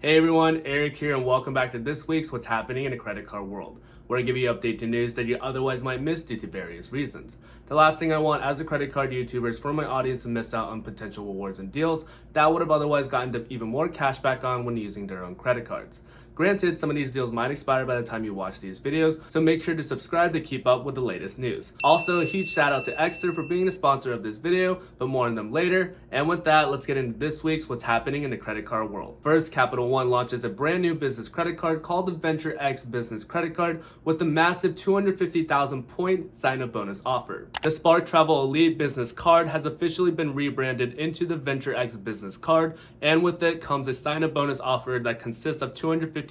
Hey everyone, Eric here and welcome back to this week's What's Happening in the Credit Card World, where I give you update to news that you otherwise might miss due to various reasons. The last thing I want as a credit card YouTuber is for my audience to miss out on potential rewards and deals that would have otherwise gotten even more cash back on when using their own credit cards. Granted, some of these deals might expire by the time you watch these videos, so make sure to subscribe to keep up with the latest news. Also, a huge shout out to Extra for being the sponsor of this video, but more on them later. And with that, let's get into this week's What's Happening in the Credit Card World. First, Capital One launches a brand new business credit card called the Venture X Business Credit Card with a massive 250,000 point sign-up bonus offer. The Spark Travel Elite Business Card has officially been rebranded into the Venture X Business Card, and with it comes a sign-up bonus offer that consists of 250,000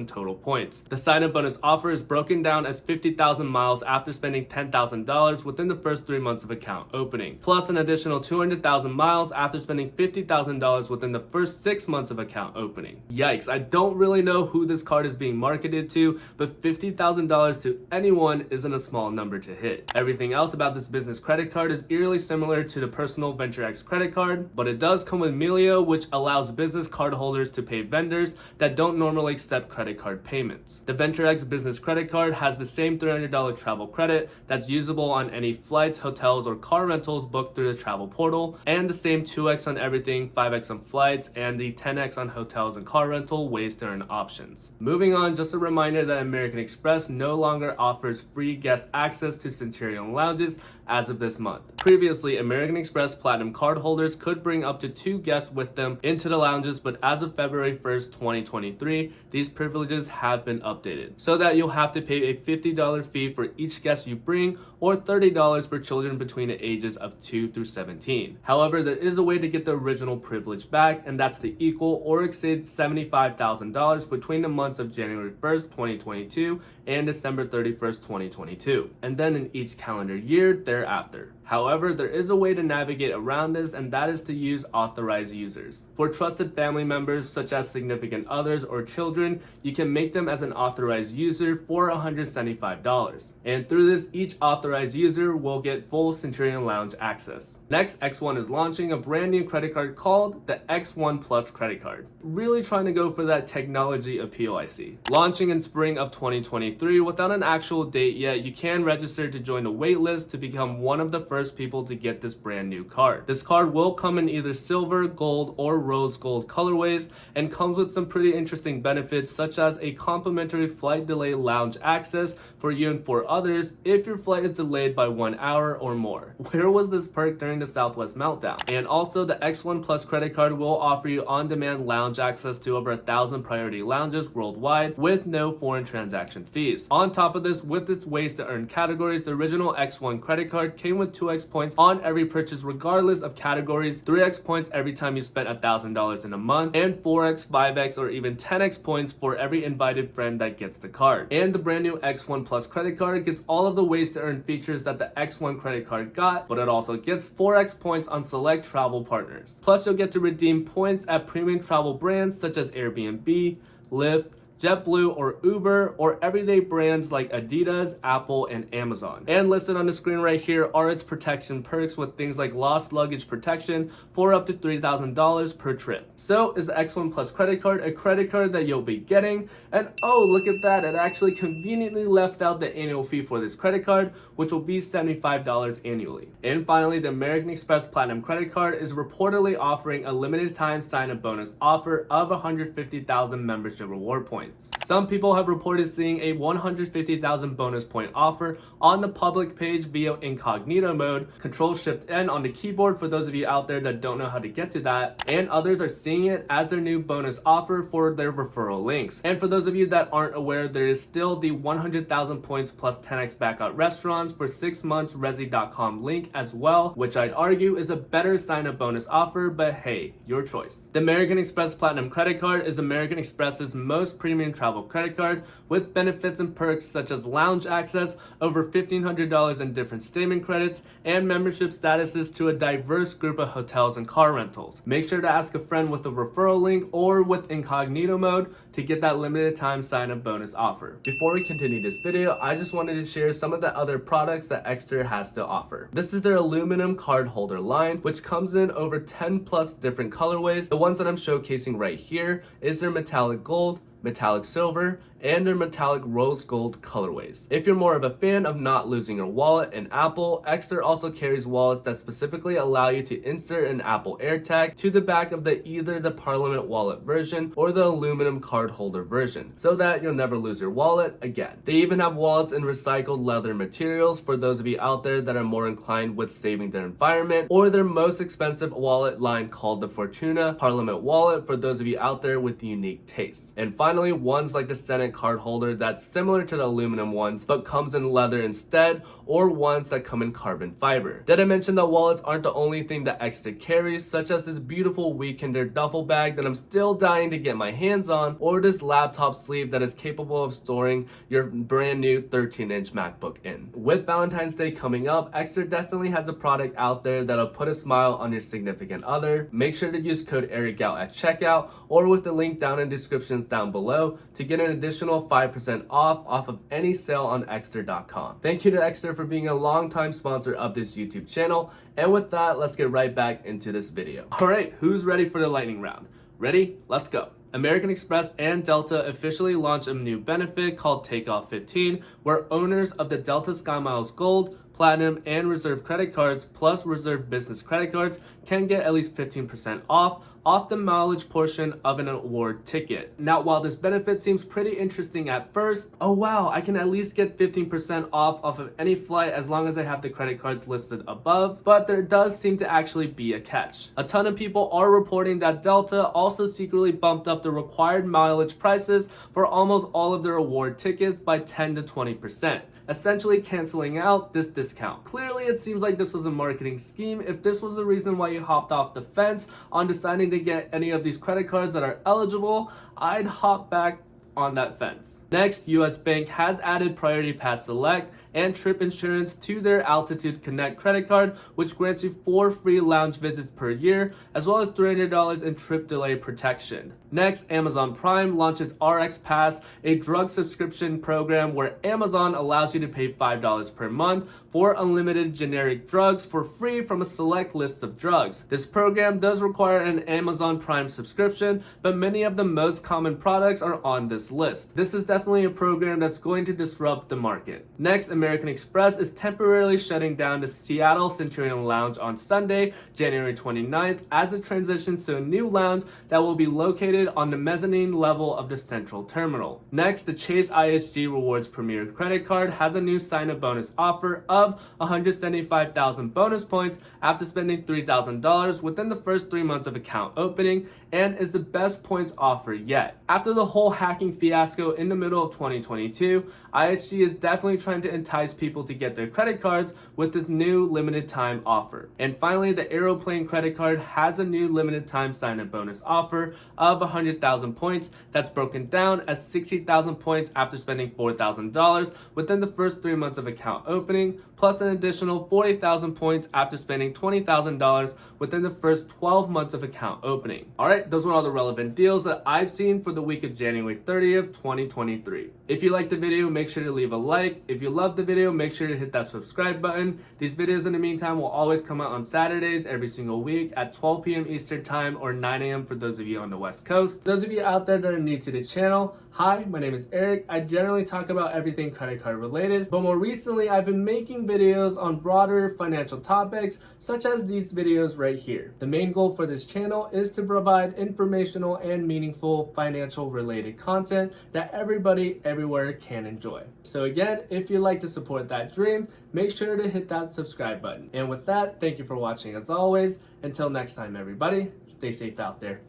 total points. The sign-up bonus offer is broken down as 50,000 miles after spending $10,000 within the first 3 months of account opening, plus an additional 200,000 miles after spending $50,000 within the first 6 months of account opening. Yikes, I don't really know who this card is being marketed to, but $50,000 to anyone isn't a small number to hit. Everything else about this business credit card is eerily similar to the personal Venture X credit card, but it does come with Melio, which allows business card holders to pay vendors that don't normally accept credit card payments. The Venture X Business Credit Card has the same $300 travel credit that's usable on any flights, hotels, or car rentals booked through the travel portal, and the same 2x on everything, 5x on flights, and the 10x on hotels and car rental ways to earn options. Moving on, just a reminder that American Express no longer offers free guest access to CENTURION lounges as of this month. Previously, American Express Platinum card holders could bring up to 2 guests with them into the lounges, but as of February 1st, 2023, these privileges have been updated so that you'll have to pay a $50 fee for each guest you bring or $30 for children between the ages of 2 through 17. However, there is a way to get the original privilege back, and that's to equal or exceed $75,000 between the months of January 1st, 2022 and December 31st, 2022, and then in each calendar year thereafter. However, there is a way to navigate around this, and that is to use authorized users. For trusted family members such as significant others or children, you can make them as an authorized user for $175. And through this, each authorized user will get full CENTURION Lounge access. Next, X1 is launching a brand new credit card called the X1 Plus credit card. Really trying to go for that technology appeal, I see. Launching in spring of 2023 without an actual date yet, you can register to join the wait list to become one of the first people to get this brand new card. This card will come in either silver, gold, or rose gold colorways and comes with some pretty interesting benefits such as a complimentary flight delay lounge access for you and 4 others if your flight is delayed by 1 hour or more. Where was this perk during the Southwest meltdown? And also, the X1 Plus credit card will offer you on-demand lounge access to over 1,000 priority lounges worldwide with no foreign transaction fees. On top of this, with its ways to earn categories, the original X1 credit card came with 2x points on every purchase regardless of categories, 3x points every time you spent $1,000 in a month, and 4x, 5x, or even 10x points for every invited friend that gets the card. And the brand new X1 Plus credit card gets all of the ways to earn features that the X1 credit card got, but it also gets 4x points on select travel partners. Plus, you'll get to redeem points at premium travel brands such as Airbnb, Lyft, JetBlue, or Uber, or everyday brands like Adidas, Apple, and Amazon. And listed on the screen right here are its protection perks with things like lost luggage protection for up to $3,000 per trip. So is the X1 Plus credit card a credit card that you'll be getting? And oh, look at that, it actually conveniently left out the annual fee for this credit card, which will be $75 annually. And finally, the American Express Platinum credit card is reportedly offering a limited time sign-up bonus offer of 150,000 membership reward points. Some people have reported seeing a 150,000 bonus point offer on the public page via incognito mode, Control-Shift-N on the keyboard for those of you out there that don't know how to get to that, and others are seeing it as their new bonus offer for their referral links. And for those of you that aren't aware, there is still the 100,000 points plus 10x back at restaurants for 6 months Resi.com link as well, which I'd argue is a better sign-up bonus offer, but hey, your choice. The American Express Platinum credit card is American Express's most premium premium travel credit card with benefits and perks such as lounge access, over $1,500 in different statement credits, and membership statuses to a diverse group of hotels and car rentals. Make sure to ask a friend with a referral link or with incognito mode to get that limited time sign-up bonus offer. Before we continue this video, I just wanted to share some of the other products that Exter has to offer. This is their aluminum card holder line, which comes in over 10 plus different colorways. The ones that I'm showcasing right here is their metallic gold, metallic silver, and their metallic rose gold colorways. If you're more of a fan of not losing your wallet in Apple, Exter also carries wallets that specifically allow you to insert an Apple AirTag to the back of either the Parliament wallet version or the aluminum card holder version, so that you'll never lose your wallet again. They even have wallets in recycled leather materials for those of you out there that are more inclined with saving their environment, or their most expensive wallet line called the Fortuna Parliament wallet for those of you out there with unique tastes. And finally, ones like the Senate card holder that's similar to the aluminum ones but comes in leather instead, or ones that come in carbon fiber. Did I mention that wallets aren't the only thing that Exter carries, such as this beautiful Weekender duffel bag that I'm still dying to get my hands on, or this laptop sleeve that is capable of storing your brand new 13-inch MacBook in. With Valentine's Day coming up, Exter definitely has a product out there that'll put a smile on your significant other. Make sure to use code ERICOUT at checkout or with the link down in descriptions down below to get an additional 5% off of any sale on Exter.com. Thank you to Exter for being a longtime sponsor of this YouTube channel. And with that, let's get right back into this video. Alright, who's ready for the lightning round? Ready? Let's go. American Express and Delta officially launched a new benefit called Takeoff 15, where owners of the Delta SkyMiles Gold, Platinum, and Reserve credit cards plus Reserve Business credit cards can get at least 15% off the mileage portion of an award ticket. Now, while this benefit seems pretty interesting at first, oh wow, I can at least get 15% off of any flight as long as I have the credit cards listed above, but there does seem to actually be a catch. A ton of people are reporting that Delta also secretly bumped up the required mileage prices for almost all of their award tickets by 10 to 20%. Essentially canceling out this discount. Clearly, it seems like this was a marketing scheme. If this was the reason why you hopped off the fence on deciding to get any of these credit cards that are eligible, I'd hop back on that fence. Next, US Bank has added Priority Pass Select and Trip Insurance to their Altitude Connect credit card, which grants you 4 free lounge visits per year, as well as $300 in trip delay protection. Next, Amazon Prime launches RX Pass, a drug subscription program where Amazon allows you to pay $5 per month for unlimited generic drugs for free from a select list of drugs. This program does require an Amazon Prime subscription, but many of the most common products are on this list. This is definitely a program that's going to disrupt the market. Next, American Express is temporarily shutting down the Seattle Centurion Lounge on Sunday, January 29th, as it transitions to a new lounge that will be located on the mezzanine level of the central terminal. Next, the Chase ISG Rewards Premier credit card has a new sign-up bonus offer of 175,000 bonus points after spending $3,000 within the first 3 months of account opening, and is the best points offer yet. After the whole hacking fiasco in the middle of 2022, IHG is definitely trying to entice people to get their credit cards with this new limited time offer. And finally, the AEROPLAN credit card has a new limited time sign-up bonus offer of 100,000 points that's broken down as 60,000 points after spending $4,000 within the first 3 months of account opening, plus an additional 40,000 points after spending $20,000 within the first 12 months of account opening. Alright, those were all the relevant deals that I've seen for the week of January 30th, 2023. If you liked the video, make sure to leave a like. If you loved the video, make sure to hit that subscribe button. These videos in the meantime will always come out on Saturdays every single week at 12 p.m. Eastern Time or 9 a.m. for those of you on the West Coast. Those of you out there that are new to the channel, hi, my name is Eric. I generally talk about everything credit card related, but more recently I've been making videos on broader financial topics such as these videos right here. The main goal for this channel is to provide informational and meaningful financial related content that everybody everywhere can enjoy. So again, if you'd like to support that dream, make sure to hit that subscribe button. And with that, thank you for watching as always. Until next time everybody, stay safe out there.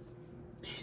Peace.